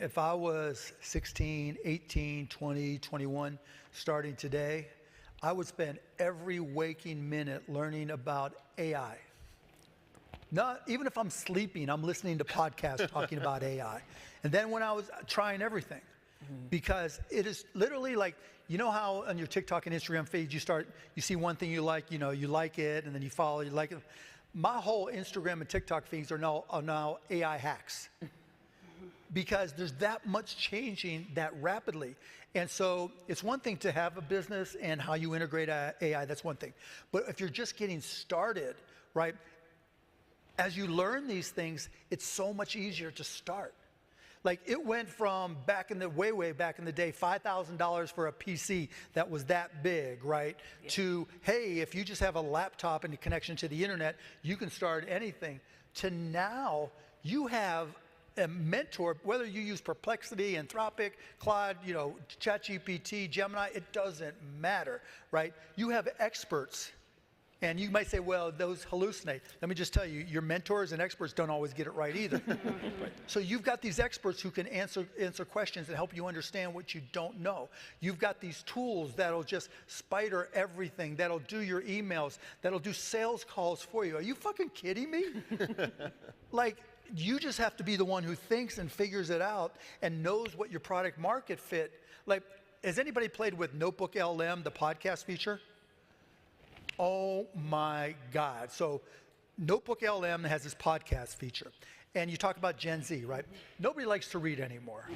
If I was 16, 18, 20, 21, starting today, I would spend every waking minute learning about AI. Not even if I'm sleeping, I'm listening to podcasts talking about AI. And then when I was trying everything, because it is literally like, you know how on your TikTok and Instagram feeds you see one thing you like, you like it, and then you follow, you like it. My whole Instagram and TikTok feeds are now AI hacks. Because there's that much changing that rapidly. And so it's one thing to have a business and how you integrate AI, that's one thing. But if you're just getting started, right, as you learn these things, it's so much easier to start. Like it went from way back in the day, $5,000 for a PC that was that big, right? Yeah. To, hey, if you just have a laptop and a connection to the internet, you can start anything. To now, you have a mentor, whether you use Perplexity, Anthropic, Claude, ChatGPT, Gemini, it doesn't matter, right? You have experts. And you might say, well, those hallucinate. Let me just tell you, your mentors and experts don't always get it right either. Right? So you've got these experts who can answer questions and help you understand what you don't know. You've got these tools that'll just spider everything, that'll do your emails, that'll do sales calls for you. Are you fucking kidding me? Like, you just have to be the one who thinks and figures it out and knows what your product market fit. Like, has anybody played with Notebook LM, the podcast feature? Oh my God. So Notebook LM has this podcast feature. And you talk about Gen Z, right? Nobody likes to read anymore.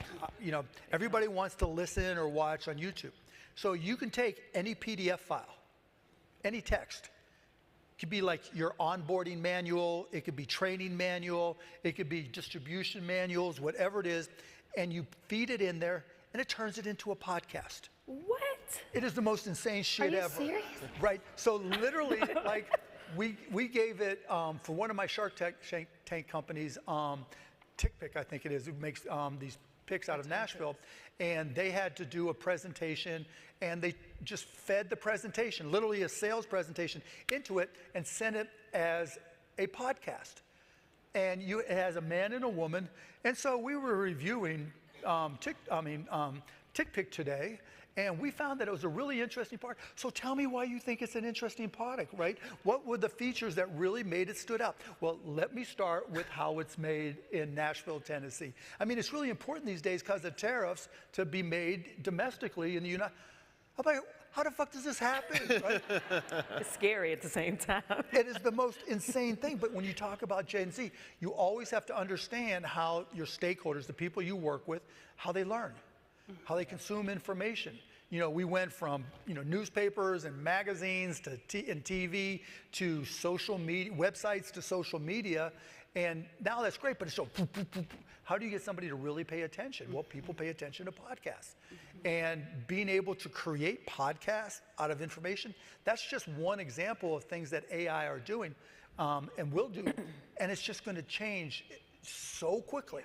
Everybody wants to listen or watch on YouTube. So you can take any PDF file, any text. It could be like your onboarding manual, it could be training manual, it could be distribution manuals, whatever it is, and you feed it in there and it turns it into a podcast. What? It is the most insane shit ever. Are you serious? Right. So literally, like, we gave it for one of my Shark Tank companies, TickPick, I think it is, who makes these picks out of Nashville, and they had to do a presentation, and they just fed the presentation, literally a sales presentation, into it and sent it as a podcast. And it has a man and a woman, and so we were reviewing TickPick today. And we found that it was a really interesting part. So tell me why you think it's an interesting product, right? What were the features that really made it stood out? Well, let me start with how it's made in Nashville, Tennessee. I mean, it's really important these days because of tariffs to be made domestically in the United States. I'm like, how the fuck does this happen, right? It's scary at the same time. It is the most insane thing. But when you talk about Gen Z, you always have to understand how your stakeholders, the people you work with, how they learn, how they consume information. We went from newspapers and magazines to TV to social media, websites to social media, and now that's great, but it's so how do you get somebody to really pay attention? Well, people pay attention to podcasts. And being able to create podcasts out of information, that's just one example of things that AI are doing and will do, and it's just going to change so quickly.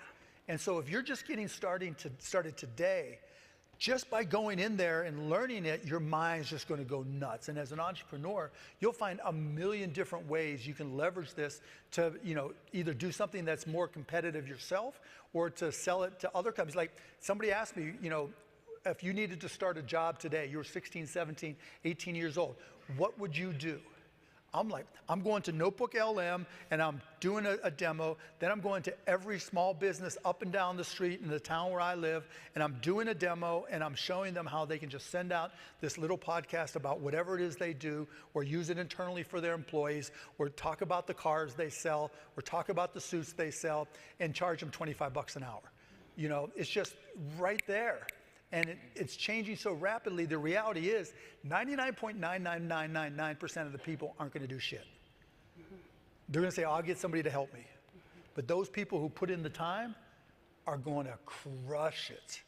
And so if you're just getting started today, just by going in there and learning it, your mind's just going to go nuts. And as an entrepreneur, you'll find a million different ways you can leverage this to, either do something that's more competitive yourself or to sell it to other companies. Like somebody asked me, if you needed to start a job today, you were 16, 17, 18 years old, what would you do? I'm like, I'm going to Notebook LM and I'm doing a demo. Then I'm going to every small business up and down the street in the town where I live, and I'm doing a demo and I'm showing them how they can just send out this little podcast about whatever it is they do, or use it internally for their employees, or talk about the cars they sell, or talk about the suits they sell, and charge them $25 an hour. It's just right there. And it's changing so rapidly. The reality is 99.99999% of the people aren't going to do shit. They're going to say, I'll get somebody to help me. But those people who put in the time are going to crush it.